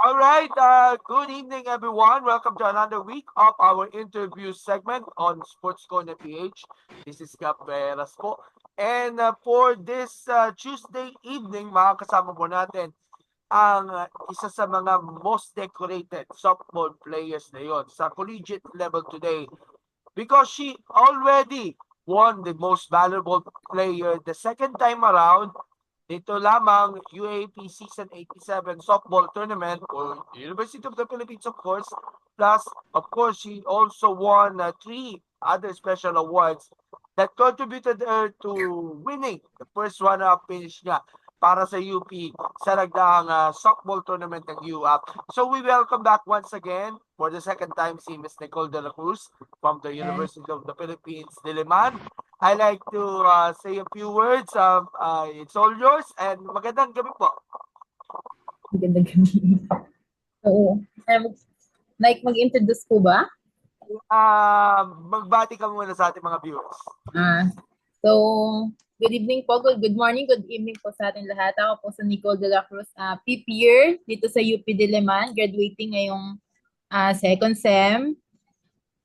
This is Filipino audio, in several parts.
All right, good evening, everyone. Welcome to another week of our interview segment on Sports Corner PH. This is Gab Veras po. And for this Tuesday evening, makakasama po natin ang isa sa mga most decorated softball players na yon sa collegiate level today because she already won the most valuable player the second time around dito lamang UAP Season 87 softball tournament or University of the Philippines, of course. Plus, of course, she also won three other special awards that contributed her to winning the first runner-up finish niya para sa UP sa nagdaang softball tournament ng UAP. So we welcome back once again for the second time si Ms. Nicole de la Cruz from the Yes. University of the Philippines, Diliman. I like to say a few words. It's all yours and magandang gabi po. Magandang gabi. So, mag-introduce po ba? Magbati ka muna sa ating mga viewers. So, good evening po, good morning, good evening po sa ating lahat. Ako po sa Nicole de la Cruz, fifth year dito sa UP Diliman, graduating ngayong second sem.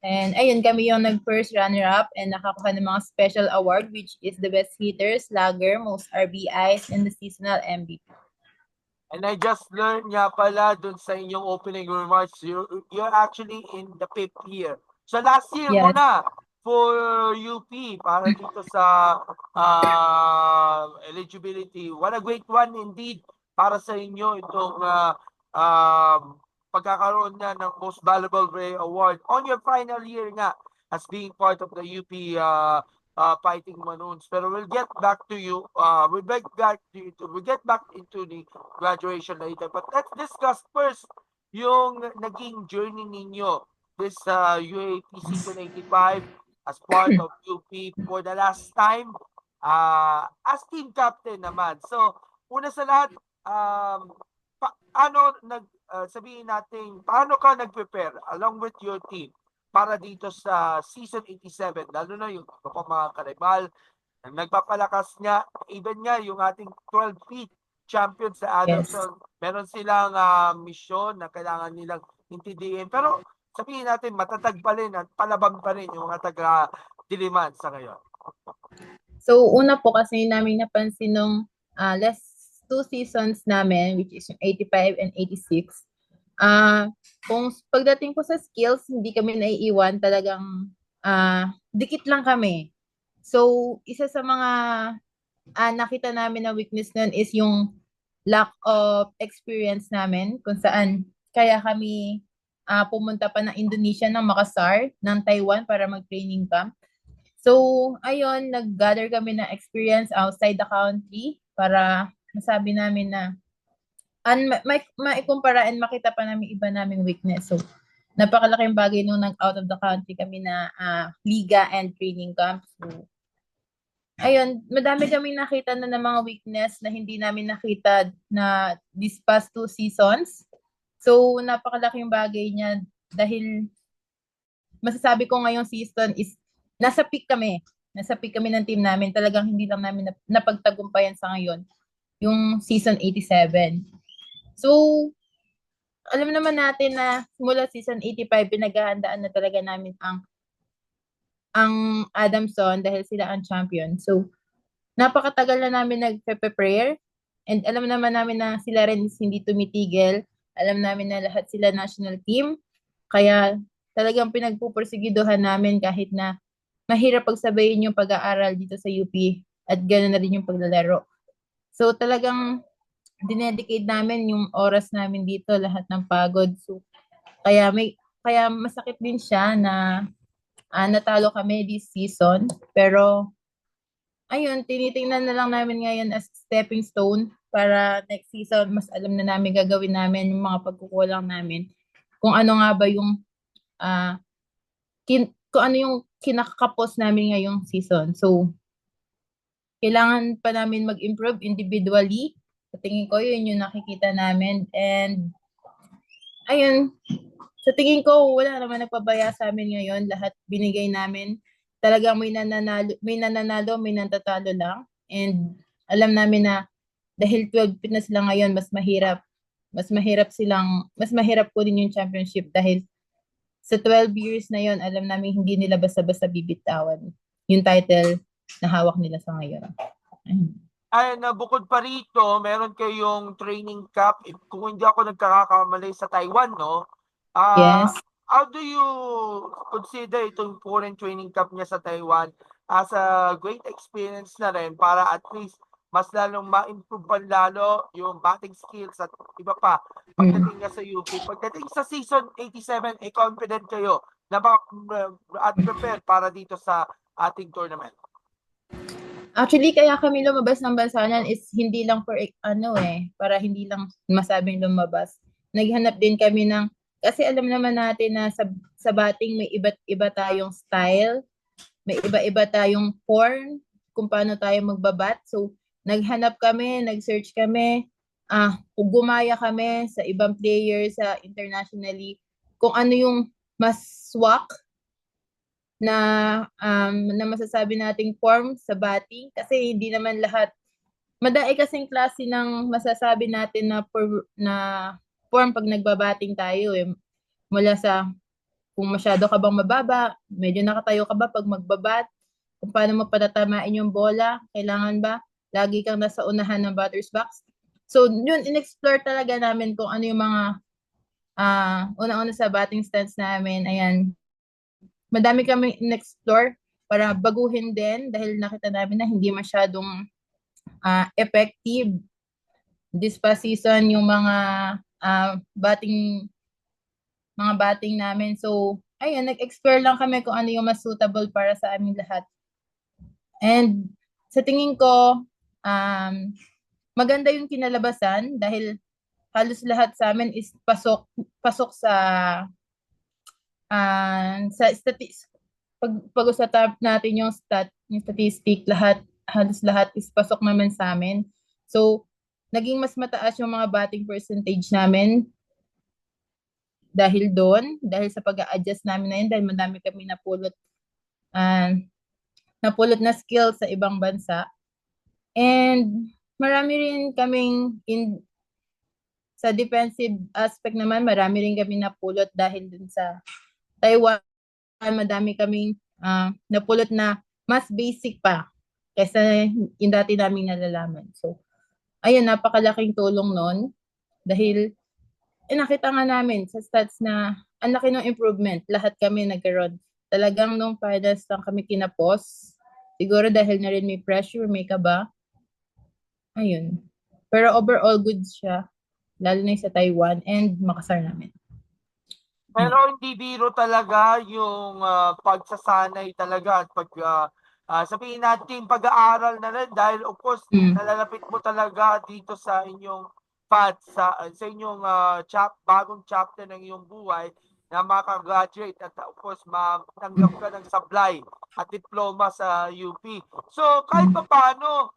And ayun, kami yung nag-first runner-up and nakakuha ng mga special award which is the best hitter, slugger, most RBIs, and the seasonal MVP. And I just learned nga pala dun sa inyong opening remarks, you're actually in the fifth year. So last year mo Yes. na for UP para dito sa eligibility. What a great one indeed para sa inyo itong pagkakaroon niya ng Most Valuable Player Award on your final year nga as being part of the UP Fighting Maroons. Pero we'll get back to you. We'll get back into the graduation later. But let's discuss first yung naging journey ninyo this UAP Season 85 as part of UP for the last time as team captain naman. So, una sa lahat, sabihin natin, paano ka nag-prepare along with your team para dito sa Season 87, lalo na yung mga karibal, nagpapalakas niya, even nga yung ating 12 feet champion sa Adamson, meron silang misyon na kailangan nilang intindihin. Pero sabihin natin, matatag pa rin at palaban pa rin yung mga taga-Diliman sa ngayon. So, una po kasi namin napansin nung last two seasons namin, which is yung 85 and 86, kung pagdating po sa skills, hindi kami naiiwan, talagang dikit lang kami. So, isa sa mga nakita namin na weakness nun is yung lack of experience namin, kung saan kaya kami pumunta pa ng Indonesia, ng Makassar, ng Taiwan para mag-training camp. So, ayun, nag-gather kami ng experience outside the country para masabi namin na maikumpara and makita pa namin iba naming weakness. So, napakalaking bagay nung nag-out of the country kami na liga and training camp. So, ayun, madami kami nakita na ng mga weakness na hindi namin nakita na these past two seasons. So, napakalaking bagay niya dahil masasabi ko ngayong season is nasa peak kami. Nasa peak kami ng team namin. Talagang hindi lang namin napagtagumpayan sa ngayon yung season 87. So, alam naman natin na mula season 85, pinaghahandaan na talaga namin ang Adamson dahil sila ang champion. So, napakatagal na namin nagpe-prepare and alam naman namin na sila rin hindi tumitigil. Alam namin na lahat sila national team. Kaya talagang pinagpupursigiduhan namin kahit na mahirap pagsabayin yung pag-aaral dito sa UP at gano'n na rin yung paglalaro. So talagang dinedicate namin yung oras namin dito, lahat ng pagod. So kaya masakit din siya na natalo kami this season. Pero ayun, tinitingnan na lang namin ngayon as stepping stone para next season mas alam na namin gagawin namin yung mga pagkukulang namin. Kung ano nga ba yung kung ano yung kinakapos namin ngayong season. So, kailangan pa namin mag-improve individually. Sa tingin ko, yun yung nakikita namin. And, ayun, sa tingin ko, wala naman nagpabaya sa amin ngayon. Lahat binigay namin. Talagang may nananalo, may natatalo lang. And, alam namin na dahil 12 feet na sila ngayon, mas mahirap mas mahirap po din yung championship dahil sa 12 years na yon alam namin hindi nila basta-basta bibitawan yung title na hawak nila sa ngayon. Ayun. Ay, na bukod pa rito, meron kayong training camp, kung hindi ako nagkakakamali sa Taiwan, no? Yes. How do you consider itong foreign training camp niya sa Taiwan as a great experience na rin para at least mas lalong ma-improve pa lalo yung batting skills at iba pa pagdating nga sa UP. Pagdating sa season 87, confident kayo na at prepare para dito sa ating tournament? Actually, kaya kami lumabas ng bansa niyan is hindi lang for para hindi lang masabing lumabas. Naghanap din kami kasi alam naman natin na sa batting may iba't iba tayong style, may iba-iba tayong form, kung paano tayo magbabat. So, naghanap kami, nag-search kami, gumaya kami sa ibang players sa internationally, kung ano yung mas swak na masasabi nating form sa batting kasi hindi naman lahat madai kasing klase ng masasabi natin na form pag nagbabatting tayo mula sa kung masyado ka bang mababa, medyo nakatayo ka ba pag magbabat, kung paano mo patatamain yung bola, kailangan ba lagi kang nasa unahan ng batter's box. So yun, in-explore talaga namin kung ano yung mga una-una sa batting stance namin. Ayan, madami kami in-explore para baguhin din dahil nakita namin na hindi masyadong effective this past season yung mga batting namin. So, ayun, nag-explore lang kami kung ano yung mas suitable para sa aming lahat. And sa tingin ko, maganda yung kinalabasan dahil halos lahat sa amin is pasok sa pag-usap natin yung statistic, halos lahat is pasok naman sa amin. So, naging mas mataas yung mga batting percentage namin dahil sa pag-a-adjust namin na yun, dahil madami kami napulot na skills sa ibang bansa. And marami rin kaming sa defensive aspect naman, marami rin kami napulot dahil dun sa Taiwan, madami kaming napulot na mas basic pa kaysa yung dati naming nalalaman. So, ayun, napakalaking tulong nun dahil nakita nga namin sa stats na ang laki ng improvement. Lahat kami nagkaroon. Talagang nung finals lang kami kinapos. Siguro dahil na rin may pressure, may kaba. Ayun. Pero overall good siya. Lalo na sa Taiwan and Makassar namin. Pero hindi biro talaga yung pagsasanay talaga at sabihin natin pag-aaral na rin dahil of course nalalapit mo talaga dito sa inyong sa inyong bagong chapter ng iyong buhay na makagraduate at of course matanggap ka ng sablay at diploma sa UP. So kahit pa paano,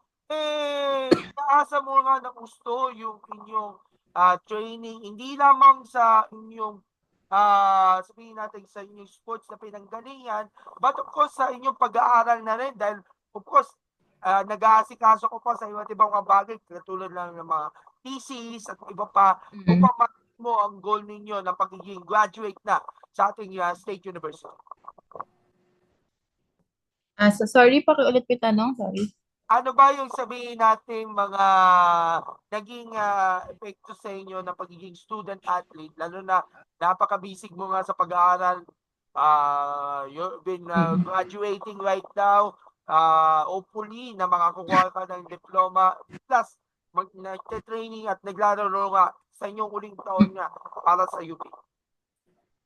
naasa mo nga ng gusto yung inyong training, hindi lamang sa inyong sabihin natin sa inyong sports na pinanggalingan, but of course sa inyong pag-aaral na rin dahil of course nag-aasikaso ko pa sa iba't ibang bagay katulad lang ng mga thesis at iba pa upang mo ang goal ninyo ng pagiging graduate na sa ating state university. So sorry, pakiulit ko tanong, sorry. Ano ba yung sabihin natin mga naging epekto sa inyo ng pagiging student athlete, lalo na napaka-busy mo nga sa pag-aaral, you've been graduating right now, hopefully na makakuha ka ng diploma, plus nag-training at naglalaro nga sa inyong uling taon nga para sa UP.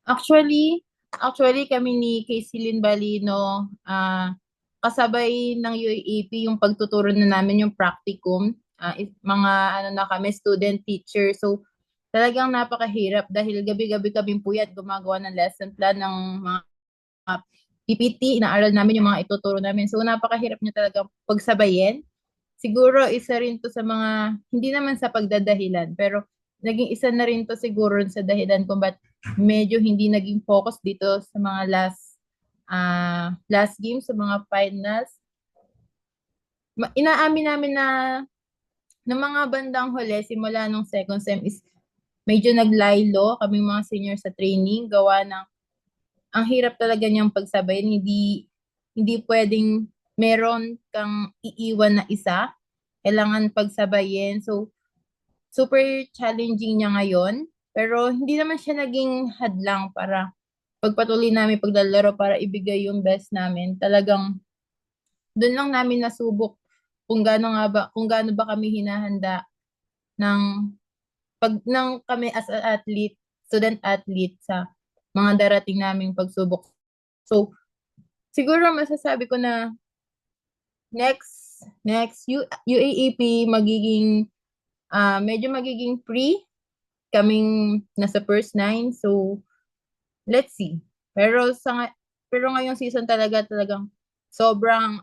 Actually kami ni Casey Lynn Balino, kasabay ng UAAP yung pagtuturo na namin yung practicum, mga na kami student teacher. So talagang napakahirap dahil gabi-gabi kaming puyat gumagawa ng lesson plan ng mga PPT, inaaral namin yung mga ituturo namin. So napakahirap niya talaga pagsabayin. Siguro isa rin to sa mga, hindi naman sa pagdadahilan, pero naging isa na rin to siguro sa dahilan kung ba't medyo hindi naging focus dito sa mga last game, sa mga finals. Inaamin namin na ng mga bandang huli, simula nung second sem is medyo naglaylo kaming mga senior sa training, gawa ng ang hirap talaga niyang pagsabayin. Hindi pwedeng meron kang iiwan na isa. Kailangan pagsabayin. So, super challenging niya ngayon. Pero hindi naman siya naging hadlang para pagpatuloy namin paglalaro para ibigay yung best namin. Talagang doon lang namin nasubok kung gaano ba kami hinahanda ng kami as an athlete, student athlete sa mga darating naming pagsubok. So, siguro masasabi ko na next UAAP medyo magiging free kaming nasa first nine. So, let's see. Pero ngayong season talagang sobrang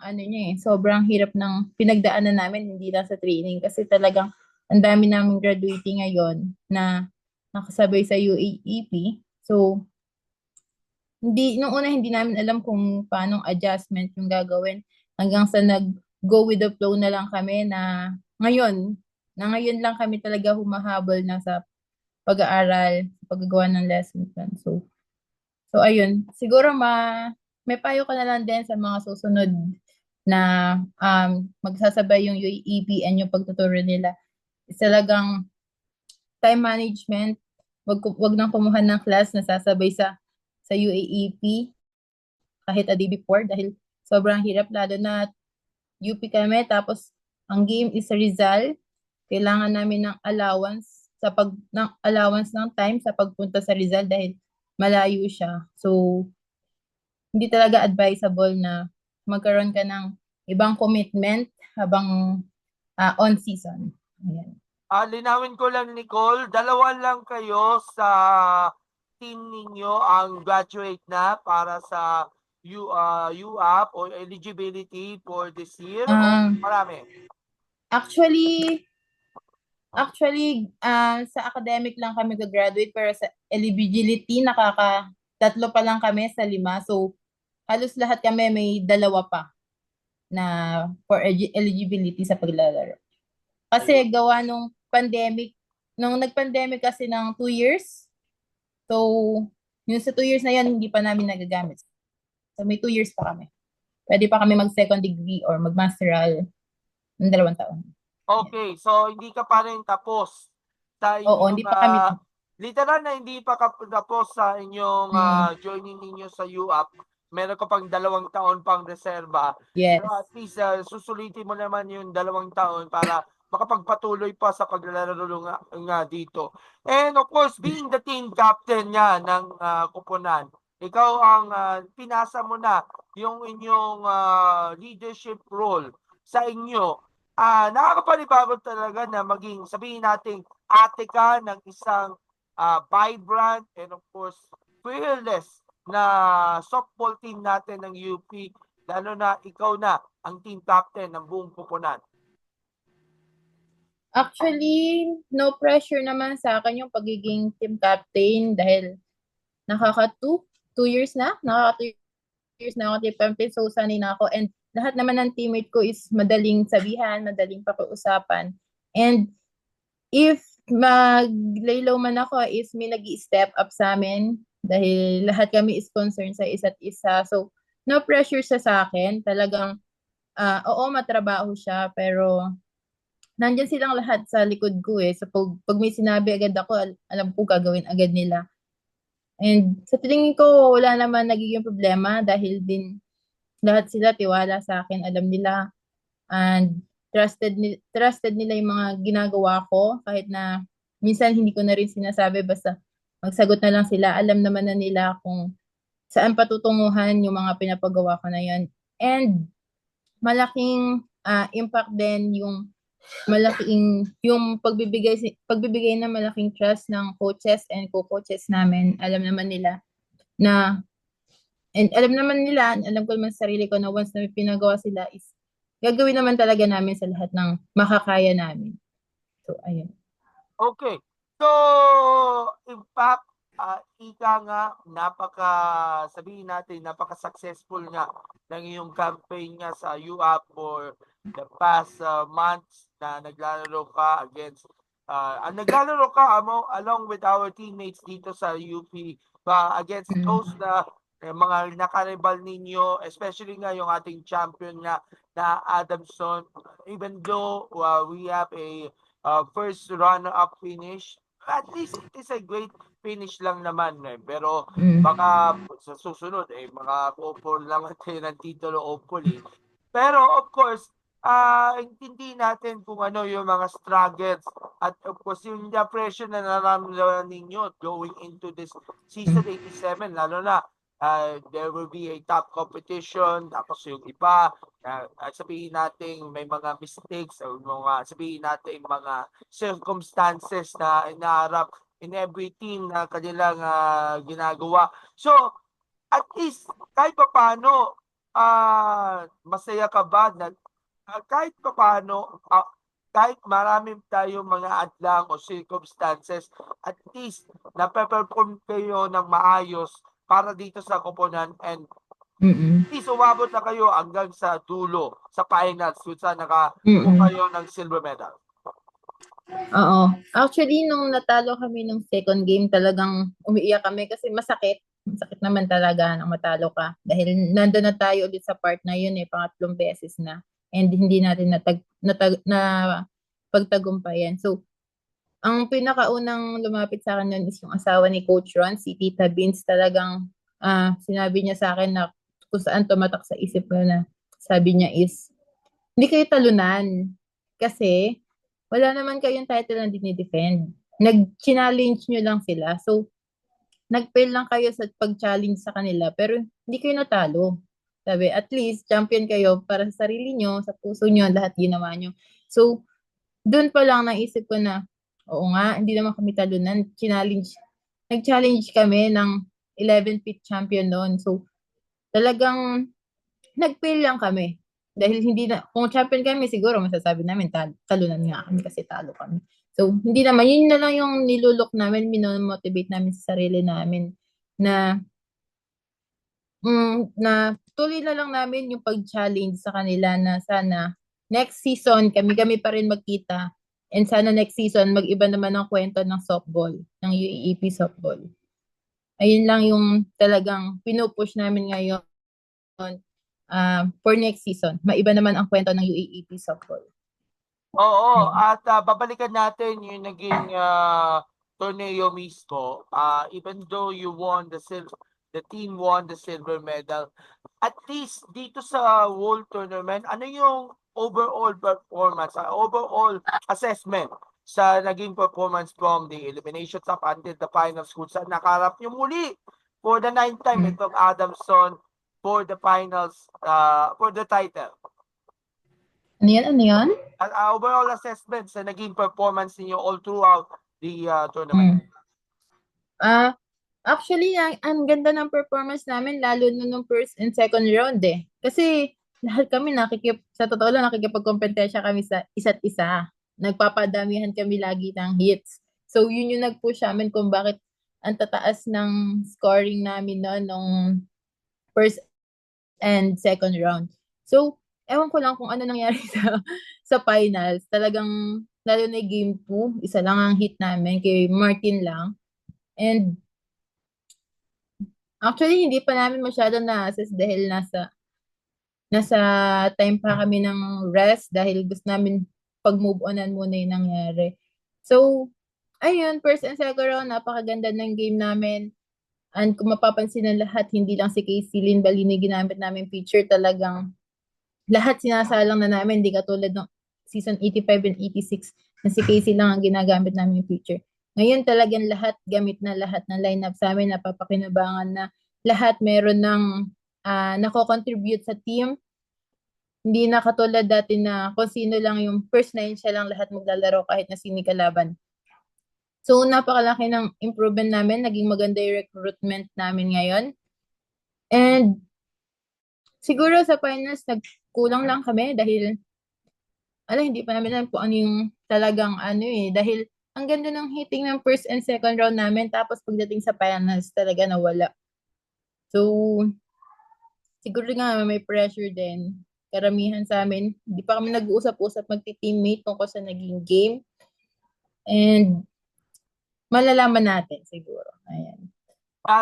sobrang hirap ng pinagdaanan namin, hindi lang sa training kasi talagang ang dami naming graduating ngayon na nakasabay sa UAAP. So, nung una hindi namin alam kung paano adjustment yung gagawin hanggang sa nag-go with the flow na lang kami na ngayon lang kami talaga humahabol na sa pag-aaral, paggagawa ng lesson plan. So ayun, siguro may payo ko na lang din sa mga susunod na magsasabay yung UAAP and yung pagtuturo nila. Is talagang time management, wag nang kumuha ng class na sasabay sa UAAP kahit a day before dahil sobrang hirap lalo na UP kami tapos ang game is sa Rizal. Kailangan namin ng allowance ng time sa pagpunta sa Rizal dahil malayo siya. So, hindi talaga advisable na magkaroon ka ng ibang commitment habang on season. Ayan. Linawin ko lang, Nicole, dalawa lang kayo sa team ninyo ang graduate na para sa UAP or eligibility for this year o marami? Actually, sa academic lang kami gagraduate pero sa eligibility tatlo pa lang kami sa 5. So, halos lahat kami may dalawa pa na for eligibility sa paglalaro. Kasi gawa nung nag-pandemic kasi ng 2 years. So, yung sa 2 years na yan, hindi pa namin nagagamit. So, may 2 years pa kami. Pwede pa kami mag-second degree or mag-masteral ng 2 taon. Okay, so hindi ka pa rin tapos sa Oo, inyong hindi pa kami. literal na hindi pa tapos sa inyong joining ninyo sa UAP. Meron ka pang 2 taon pang reserba. Yes. So at least susulitin mo naman yung 2 taon para makapagpatuloy pa sa paglalaro nga dito. And of course, being the team captain niya ng Kuponan, ikaw ang pinasa mo na yung inyong leadership role sa inyo. Nakakapanibago talaga na maging, sabihin natin, ate ka ng isang vibrant and of course, fearless na softball team natin ng UP, lalo na ikaw na ang team captain ng buong Kuponan. Actually, no pressure naman sa akin yung pagiging team captain dahil two years na ako team captain, so sanay na ako and lahat naman ng teammate ko is madaling sabihan, madaling pakiusapan. And if maglaylaw man ako is may nag-i-step up sa amin dahil lahat kami is concerned sa isa't isa. So, no pressure siya sa akin. Talagang, oo, matrabaho siya, pero nandyan silang lahat sa likod ko eh. So, pag may sinabi agad ako, alam ko gagawin agad nila. And sa tingin ko, wala naman nagiging problema dahil din lahat sila tiwala sa akin, alam nila and trusted nila yung mga ginagawa ko kahit na minsan hindi ko na rin sinasabi basta magsagot na lang sila. Alam naman na nila kung saan patutunguhan yung mga pinapagawa ko na yun. And malaking impact din yung pagbibigay ng malaking trust ng coaches and co-coaches namin. Alam ko naman sa sarili ko na once na may pinagawa sila is gagawin naman talaga namin sa lahat ng makakaya namin. So, ayun. Okay. So, in fact, ika nga, sabihin natin, napaka-successful nga ng iyong campaign nga sa UAP for the past months na naglalaro ka against naglalaro ka along with our teammates dito sa UP against those na mga nakaribal ninyo, especially nga yung ating champion na Adamson. Even though we have a first runner-up finish, at least it is a great finish lang naman. Pero baka sa susunod, mga hopeful naman tayo ng titulo, hopefully. Pero of course, intindi natin kung ano yung mga struggles at of course yung pressure na nararamdaman ninyo going into this season 87, lalo na there will be a top competition, tapos yung iba, sabihin natin may mga mistakes o sabihin natin mga circumstances na inaharap in every team na kanilang ginagawa. So, at least, kahit pa paano, masaya ka ba na kahit pa paano, kahit marami tayong mga adlang o circumstances, at least nape-perform kayo ng maayos para dito sa koponan and at least umabot na kayo hanggang sa dulo, sa finals, kung saan nakakuha kayo ng silver medal. Oo. Actually, nung natalo kami nung second game, talagang umiiyak kami kasi masakit. Masakit naman talaga nang matalo ka. Dahil nandun na tayo ulit sa part na yun pangatlong beses na. And hindi natin na pagtagumpayan. So, ang pinakaunang lumapit sa akin nun is yung asawa ni Coach Ron, si Tita Vince. Talagang sinabi niya sa akin na kung saan tumatak sa isip ko na sabi niya is, hindi kayo talunan. Kasi, wala naman kayong title na dinidefend. Nag-challenge nyo lang sila. So, nag-fail lang kayo sa pag-challenge sa kanila, pero hindi kayo natalo. Sabi, at least, champion kayo para sa sarili nyo, sa puso nyo, lahat ginawa nyo. So, doon pa lang naisip ko na, oo nga, hindi naman kami talunan. Nag-challenge kami ng 11th champion noon. So, talagang nag-fail lang kami. Dahil kung champion kami, siguro masasabi namin, talunan nga kami kasi talo kami. So, hindi naman, yun na lang yung nilulok namin, minomotivate namin sa sarili namin na tuloy na lang namin yung pag-challenge sa kanila na sana next season, kami pa rin magkita. And sana next season, mag-iba naman ang kwento ng softball, ng UAAP softball. Ayun lang yung talagang pinupush namin ngayon for next season. Maiba naman ang kwento ng UAAP softball. Oo, at babalikan natin yung naging torneo mismo. Even though you won the team won the silver medal, at least dito sa World Tournament, ano yung overall performance, overall assessment sa naging performance from the eliminations up until the finals kung saan nakaharap nyo muli for the 9th time itong Adamson for the finals, for the title? Ano yan? Overall assessment sa naging performance niyo all throughout the tournament. Actually, ang ganda ng performance namin lalo nung first and second round Kasi lahat kami sa totoo lang nakikipagkompetensya kami sa isa't isa. Nagpapadamihan kami lagi ng hits. So yun yung nag-push amin kung bakit ang tataas ng scoring namin noon nung first and second round. So, ewan ko lang kung ano nangyari sa finals. Talagang lalo na game 2, isa lang ang hit namin kay Martin lang. And actually, hindi pa namin masyado na-assess dahil nasa time pa kami ng rest dahil gusto namin pag-move onan muna yung nangyari. So, ayun, first and second round, napakaganda ng game namin. And kung mapapansin ng lahat, hindi lang si Casey Lynn Balini ginamit namin feature, talagang lahat sinasalang na namin, hindi katulad ng season 85 and 86 na si Casey lang ang ginagamit namin feature. Ngayon talagang gamit na lahat ng lineup sa amin, napapakinabangan na lahat meron ng nako-contribute sa team. Hindi na katulad dati na kung sino lang yung first 9 siya lang lahat maglalaro kahit na sino kalaban. So, napakalaki ng improvement namin. Naging maganda yung recruitment namin ngayon. And siguro sa finals, nagkulang lang kami dahil hindi pa namin alam kung ano yung talagang dahil ang ganda ng hitting ng first and second round namin, tapos pagdating sa finals, talaga nawala. So, siguro nga may pressure din. Karamihan sa amin, hindi pa kami nag-uusap-usap magti-teammate tungkol sa naging game. And malalaman natin siguro. Ayan.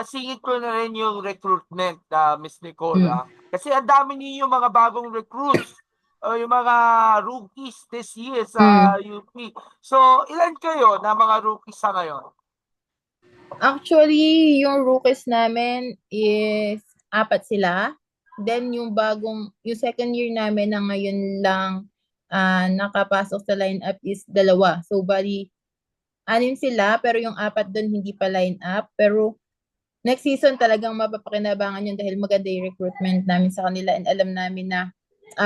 Singit ko na rin yung recruitment, Miss Nicole. Mm. Kasi ang dami niyo yung mga bagong recruits, yung mga rookies this year Mm. sa UP. So, ilan kayo na mga rookies sa ngayon? Actually, yung rookies namin is 4 sila. Then yung second year namin na ngayon lang nakapasok sa lineup is 2. So bali, 6 sila pero yung 4 doon hindi pa lineup. Pero next season talagang mapapakinabangan yun dahil maganda yung recruitment namin sa kanila and alam namin na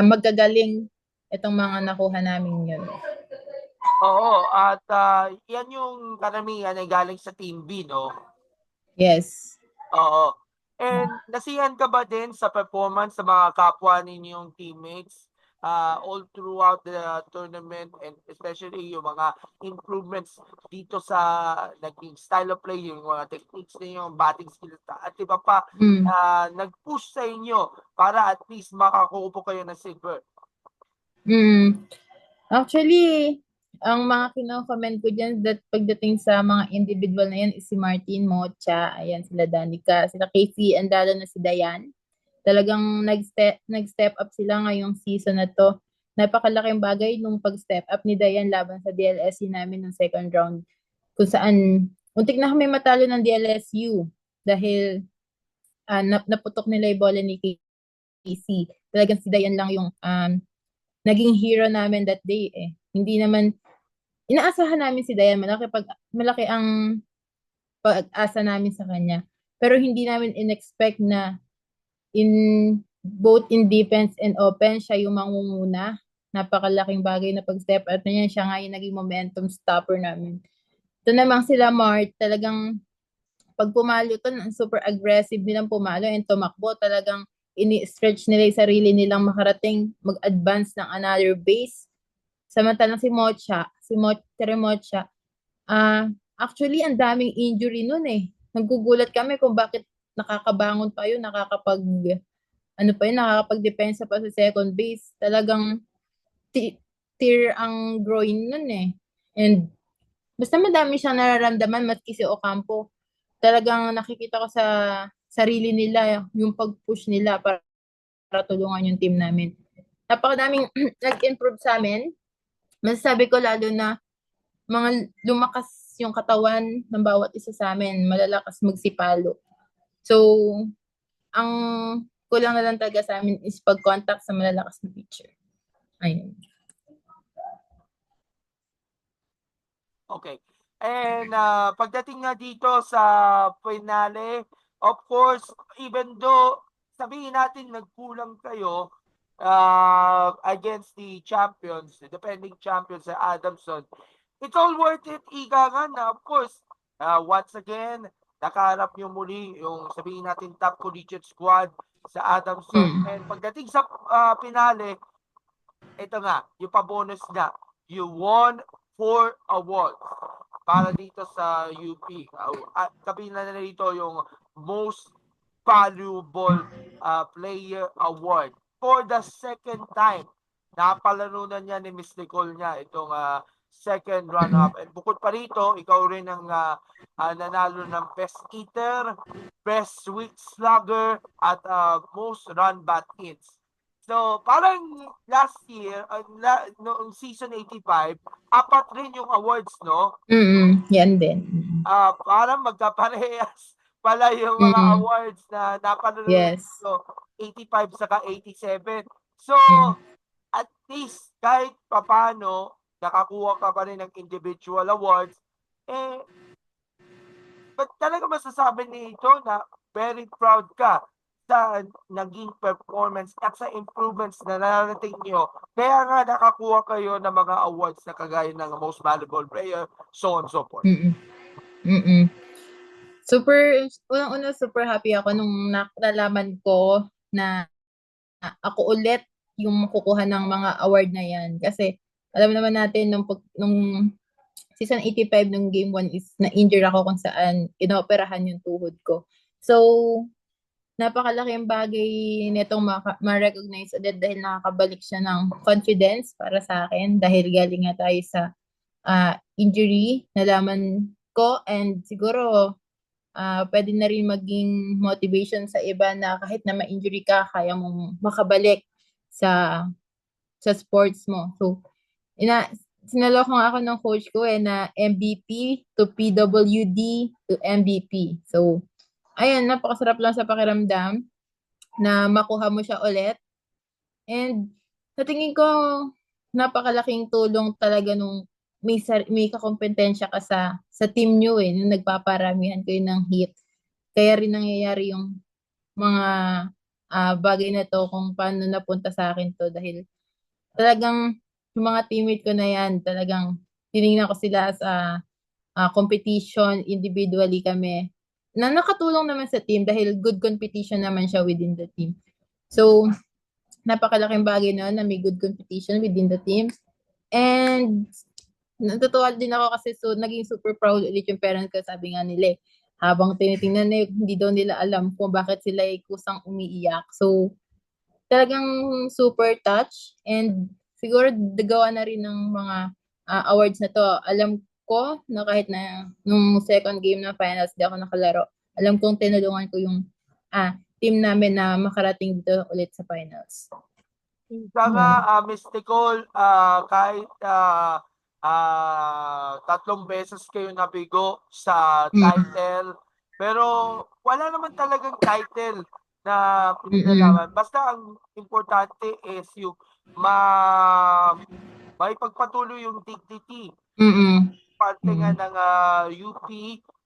magagaling itong mga nakuha namin yun. Oo, at yan yung karamihan ay galing sa Team B, no? Yes. Oo. And nasiyahan ka ba din sa performance sa mga kapwa ninyong teammates all throughout the tournament, and especially yung mga improvements dito sa naging style of play, yung mga techniques ninyo, yung batting skills, at iba pa Mm. nag-push sa inyo para at least makakuha kayo ng silver? Actually, ang mga kino-comment ko dyan that pagdating sa mga individual na yan is si Martin Mocha, ayan sila Danica, sila Casey, and lalo na si Dayan. Talagang nag-step up sila ngayong season na to. Napakalaking bagay nung pag-step up ni Dayan laban sa DLSU namin ng second round kung saan untik na kami matalo ng DLSU dahil naputok nila yung bola ni Casey. Talagang si Dayan lang yung naging hero namin that day eh. Hindi naman, inaasahan namin si Dayan, malaki ang pag-asa namin sa kanya. Pero hindi namin in-expect na both in defense and offense, siya yung mangunguna. Napakalaking bagay na pag-step out na yan. Siya nga yung naging momentum stopper namin. Ito namang sila Mart, talagang pag pumalo to, super aggressive nilang pumalo and tumakbo. Talagang ini-stretch nila yung sarili nilang makarating mag-advance ng another base. Samantalang si Tere Mocha, actually, ang daming injury nun eh. Naggugulat kami kung bakit nakakabangon pa yun, nakakapagdepensa pa sa second base. Talagang tear ang groin nun eh. And basta madami siyang nararamdaman, maski si Ocampo. Talagang nakikita ko sa sarili nila yung pag-push nila para tulungan yung team namin. Napakadaming nag-improve sa amin. Masasabi ko lalo na mga lumakas yung katawan ng bawat isa sa amin, malalakas magsipalo. So, ang kulang na lang talaga sa amin is pag-contact sa malalakas na pitcher. Ayun. Okay. And pagdating nga dito sa finale, of course, even though sabihin natin nagkulang kayo against the champions, the defending champions sa Adamson, it's all worth it, ika nga na, of course, once again, nakaharap nyo muli yung sabihin natin top collegiate squad sa Adamson. And pagdating sa finale, ito nga, yung pa-bonus na, you won 4 awards para dito sa UP. Kabilang na dito yung most valuable player award for the second time. Napalarunan niya ni Miss Nicole niya itong second run-up. And bukod pa rito, ikaw rin ang nanalo ng best eater, best sweet slugger, at most run bat hits. So, parang last year, noong season 85, 4 rin yung awards, no? Yan din. Parang magkaparehas pala yung mga awards na napanood Yes. ko, 85 saka 87. So, at least kahit papano, nakakuha ka pa rin ng individual awards, but talaga masasabi nito na very proud ka sa naging performance at sa improvements na narating nyo. Kaya nga nakakuha kayo ng mga awards na kagaya ng most valuable player, so on and so forth. Unang-una, super happy ako nung nalaman ko na ako ulit yung makukuha ng mga award na yan. Kasi alam naman natin nung season 85 nung game 1 is na-injure ako kung saan inoperahan yung tuhod ko. So, napakalaking bagay nitong ma-recognize ulit dahil nakakabalik siya ng confidence para sa akin dahil galing nga tayo sa injury, nalaman ko, and siguro pwede na rin maging motivation sa iba na kahit na ma-injury ka, kaya mong makabalik sa sports mo. So, sinaloko nga ako ng coach ko na MVP to PWD to MVP. So, ayun, napakasarap lang sa pakiramdam na makuha mo siya ulit. And sa tingin ko, napakalaking tulong talaga nung may kakompetensya ka sa team nyo nung nagpaparamihan kayo ng hit. Kaya rin nangyayari yung mga bagay na to kung paano napunta sa akin to dahil talagang yung mga teammate ko na yan, talagang tinignan ko sila sa competition, individually kami, na nakatulong naman sa team dahil good competition naman siya within the team. So, napakalaking bagay na may good competition within the teams. And natutuwa din ako kasi naging super proud ulit yung parents ko. Sabi nga nila habang tinitingnan na hindi daw nila alam kung bakit sila kusang umiiyak. So, talagang super touch and siguro nagawa na rin ng mga awards na to. Alam ko na kahit na nung second game ng finals di ako nakalaro, alam kong tinulungan ko yung team namin na makarating dito ulit sa finals. Ika nga, Miss Nicole, kahit 3 beses kayo nabigo sa title, pero wala naman talagang title na pinilalaman. Basta ang importante is yung may pagpatuloy yung dignity. Parte nga ng UP,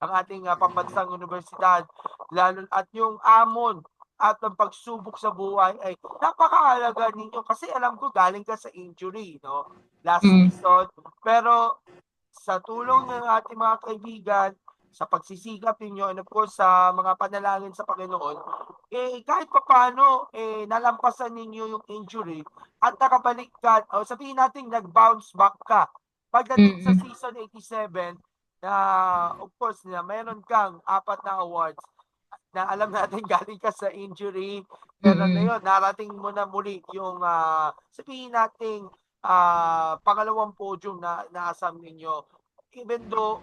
ang ating pambansang universidad, lalo at yung amon at ang pagsubok sa buhay ay napakahalaga ninyo kasi alam ko galing ka sa injury, no? Last season. Pero sa tulong ng ating mga kaibigan, sa pagsisikap ninyo, and of course sa mga panalangin sa Panginoon, kahit paano, nalampasan ninyo yung injury at nakabalik ka, o sabihin natin nag-bounce back ka. Pagdating sa season 87, na of course na meron kang 4 na awards na alam natin galing ka sa injury, pero na yun, narating mo na muli yung sabihin natin pangalawang podium na naasam ninyo, even though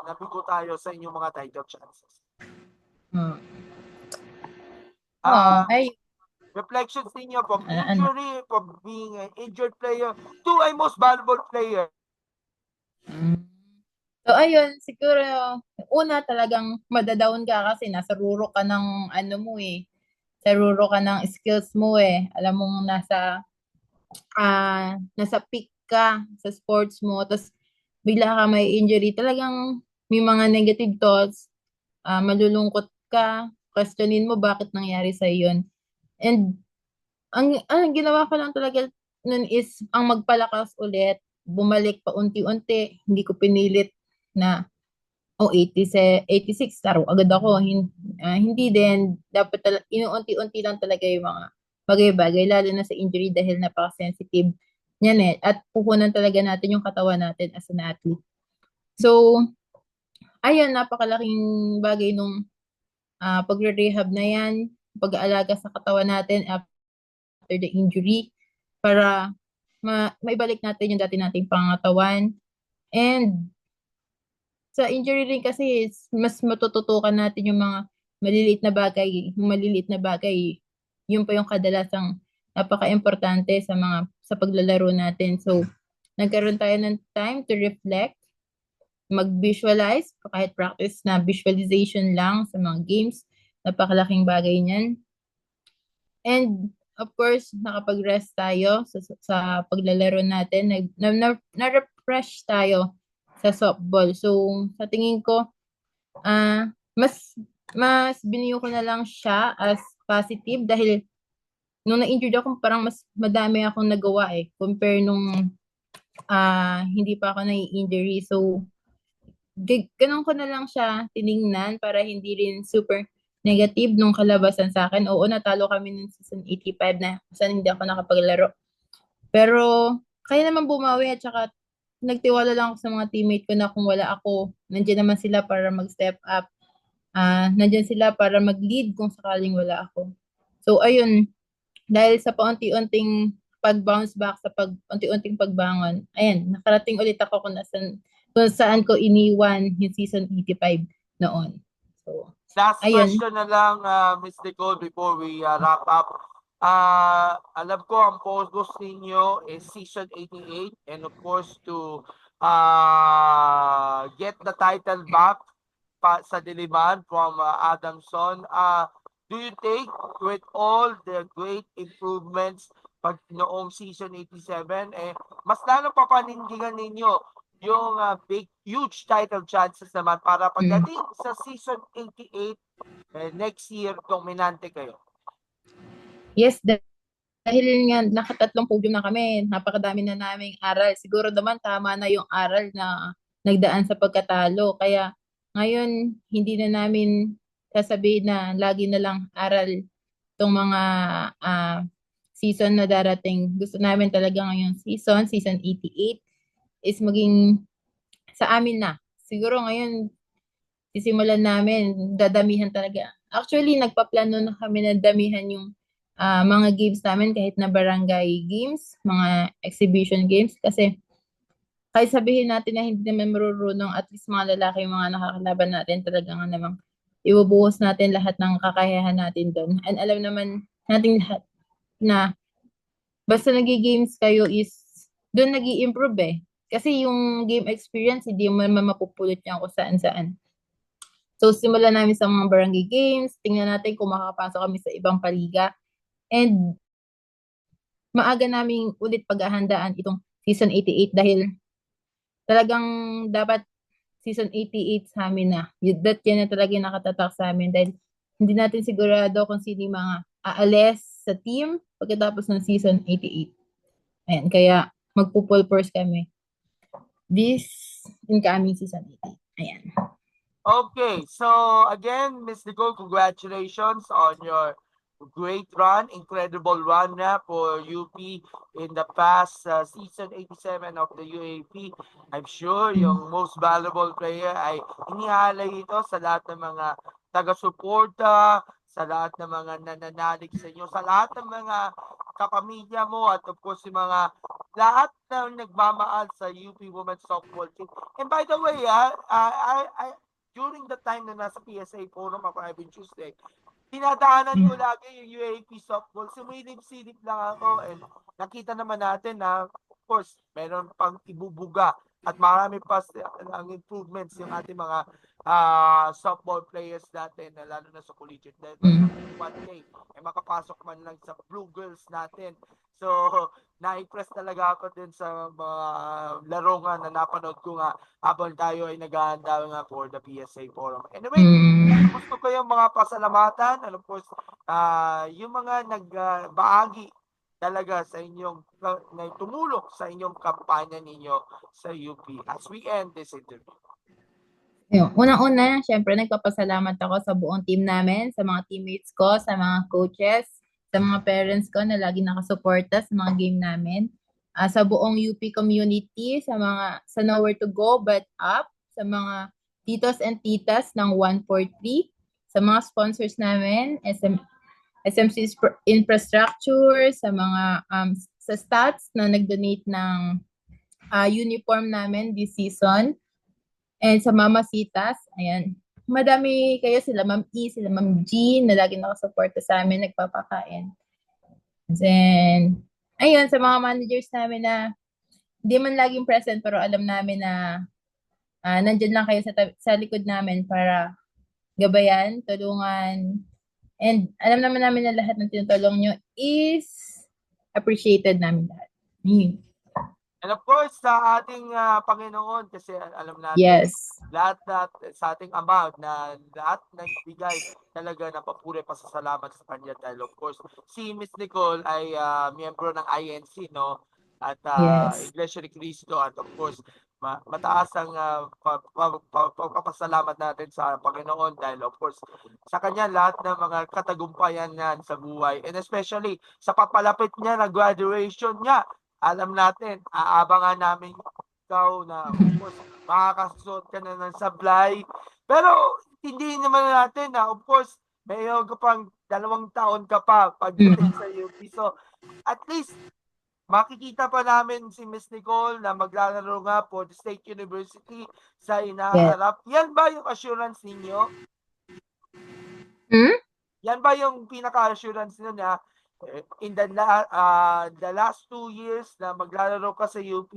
nabigo tayo sa inyong mga title chances. Reflections ninyo from injury, from being an injured player to a most valuable player. So, ayun, siguro, una talagang madadown ka kasi nasa ruro ka ng sa ruro ka ng skills mo Alam mong nasa peak ka sa sports mo, tapos bigla ka may injury, talagang may mga negative thoughts, malulungkot ka, questionin mo bakit nangyari sa yun. And ang ginawa ko lang talaga nun is ang magpalakas ulit, bumalik pa unti-unti, hindi ko pinilit na 86 taro agad ako. Hindi din, dapat inuunti-unti lang talaga yung mga bagay-bagay, lalo na sa injury dahil napaka-sensitive niyan at pupunan talaga natin yung katawan natin as an athlete. So, ayun, napakalaking bagay nung pagre-rehab na yan, pag-aalaga sa katawan natin after the injury para maibalik natin yung dati nating pangatawan. And sa injury rin kasi mas matututukan natin yung mga maliliit na bagay. Yung maliliit na bagay, yun pa yung kadalasang napaka-importante sa paglalaro natin. So, nagkaroon tayo ng time to reflect, mag-visualize, kahit practice na visualization lang sa mga games, napakalaking bagay niyan. And of course, nakapag-rest tayo sa paglalaro natin, na-refresh tayo sa softball. So, sa tingin ko, mas biniyo ko na lang siya as positive dahil nung na-injured ako, parang mas madami akong nagawa compare nung hindi pa ako na-injury. So, ganun ko na lang siya tiningnan para hindi rin super negative nung kalabasan sa akin. Oo, natalo kami ng season 85 na saan hindi ako nakapaglaro. Pero, kaya naman bumawi at saka nagtiwala lang ako sa mga teammate ko na kung wala ako, nandiyan naman sila para mag-step up. Nandiyan sila para mag-lead kung sakaling wala ako. So, ayun, dahil sa paunti-unting pag-bounce back sa unti-unting pagbangon. Ayan, nakarating ulit ako kung saan ko iniwan yung season 85 noon. So, Last ayun. question na lang, Miss Nicole, before we wrap up. Alam ko ang focus ninyo is season 88 and of course to get the title back sa Diliman from Adamson. Do you think with all the great improvements pag noong season 87, mas lalo pa panindigan ninyo yung big, huge title chances naman para pagdating sa season 88, next year, dominante kayo? Yes, dahil nga nakatatlong podium na kami, napakadami na naming aral. Siguro naman tama na yung aral na nagdaan sa pagkatalo. Kaya ngayon, hindi na namin sasabihin na lagi na lang aral itong mga season na darating. Gusto namin talaga ngayong season 88, is maging sa amin na. Siguro ngayon, sisimulan namin, dadamihan talaga. Actually, nagpaplano na kami na damihan yung mga games namin kahit na barangay games, mga exhibition games. Kasi kahit sabihin natin na hindi naman marurunong, at least mga lalaki yung mga nakakalaban natin, talaga nga namang ibubuhos natin lahat ng kakayahan natin doon. And alam naman natin lahat na basta nag-games kayo is doon nag improve eh. Kasi yung game experience, hindi mo naman mapupulot yan kung saan-saan. So, simulan namin sa mga barangay games. Tingnan natin kung makakapasok kami sa ibang paliga. And maaga namin ulit paghahandaan itong season 88 dahil talagang dapat season 88 sa amin na. That yan na talaga yung nakatatak sa amin dahil hindi natin sigurado kung sino yung mga aalis sa team pagkatapos ng season 88. Ayan, kaya magpo-full force kami this incoming season 88. Ayan. Okay, so again, Miss Nicole, congratulations on your great run, incredible run na for UP in the past season 87 of the UAP. I'm sure yung most valuable player ay inihalay ito sa lahat ng mga taga-suporta, sa lahat ng mga nananalig sa inyo, sa lahat ng mga kapamilya mo at of course yung mga lahat na nagmamahal sa UP Women's Softball Team. And by the way, during the time na nasa PSA Forum ako every Tuesday, dinadaanan ko lagi yung UAP softball. Sumilip-silip lang ako and nakita naman natin na of course, meron pang ibubuga at marami pa ang improvements yung ating mga softball players natin, lalo na sa collegiate level. One day, makapasok man lang sa Blue Girls natin. So, na-impress talaga ako din sa mga laro nga na napanood ko nga habang tayo ay naghahanda nga for the PSA Forum. Anyway, gusto ko yung mga pasalamatan and of course, yung mga nagbaagi talaga sa inyong tumulong sa inyong kampanya ninyo sa UP as we end this interview. Unang-una, syempre nagpapasalamat ako sa buong team namin, sa mga teammates ko, sa mga coaches, sa mga parents ko na lagi nakasuporta sa mga game namin, sa buong UP community, sa Nowhere to Go But Up, sa mga titos and titas ng 143, sa mga sponsors namin, SMC Infrastructure, sa mga sa stats na nag-donate ng uniform namin this season, and sa Mamasitas, ayan. Madami kayo, sila Ma'am E, sila Ma'am G, na lagi nakasuporta sa amin, nagpapakain. Then, ayun, sa mga managers namin na hindi man laging present, pero alam namin na nandyan lang kayo sa likod namin para gabayan, tulungan. And alam naman namin na lahat ng tinutulong nyo is appreciated namin lahat. And of course, sa ating Panginoon, kasi alam natin, yes, lahat sa ating Ama na lahat nagbigay talaga ng papuri pasasalamat sa kanya dahil of course, si Miss Nicole ay miyembro ng INC, no? At yes. Iglesia ni Cristo at of course, mataas ang pagpapasalamat natin sa Panginoon dahil of course, sa kanya lahat ng mga katagumpayan niyan sa buhay and especially sa papalapit niya na graduation niya. Alam natin, aabangan namin ikaw na of course, makakasuot ka na ng sablay. Pero hindi naman natin na of course, mayroon ka pang 2 taon ka pa pagdating sa UP. So at least makikita pa namin si Miss Nicole na maglalaro nga for the State University sa Yes. inaharap. Yan ba yung assurance ninyo? Hmm? Yan ba yung pinaka-assurance nyo na in the last 2 years na maglalaro ka sa UP,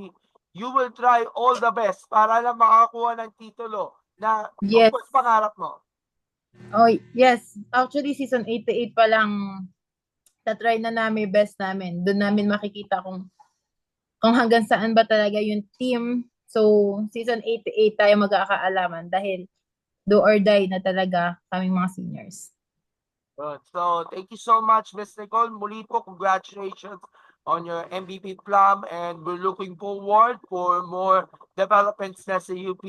you will try all the best para lang makakuha ng titulo na of Yes. course pangarap mo? Oh, yes. Actually, season 88 pa lang na-try na namin best namin. Doon namin makikita kung hanggang saan ba talaga yung team. So, season 88 tayo magkakaalaman dahil do or die na talaga kaming mga seniors. Good. So, thank you so much, Miss Nicole. Muli po, congratulations on your MVP plum, and we're looking forward for more developments na sa UP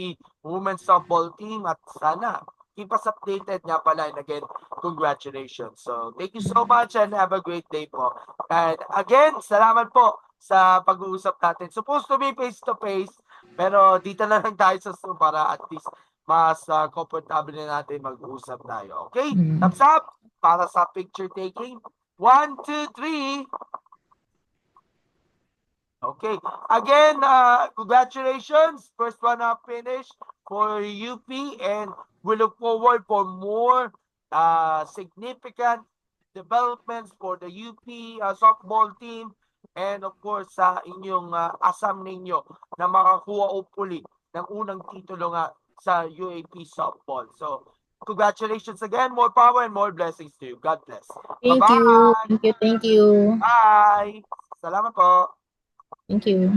Women's Softball Team, at sana keep us updated nga pala, and again, congratulations. So, thank you so much and have a great day po. And again, salamat po sa pag-uusap natin. Supposed to be face-to-face, pero dito na lang tayo sa Zoom para at least mas comfortable na natin mag-uusap tayo. Okay? Thumbs up para sa picture taking. 1, 2, 3. Okay. Again, congratulations. First one up finish for UP, and we look forward for more significant developments for the UP softball team, and of course sa inyong asam ninyo na makakuha hopefully ng unang titulo nga sa UAP softball. So, congratulations again. More power and more blessings to you. God bless. Thank Bye-bye. you. Thank you. Thank you. Bye. Salamat po. Thank you.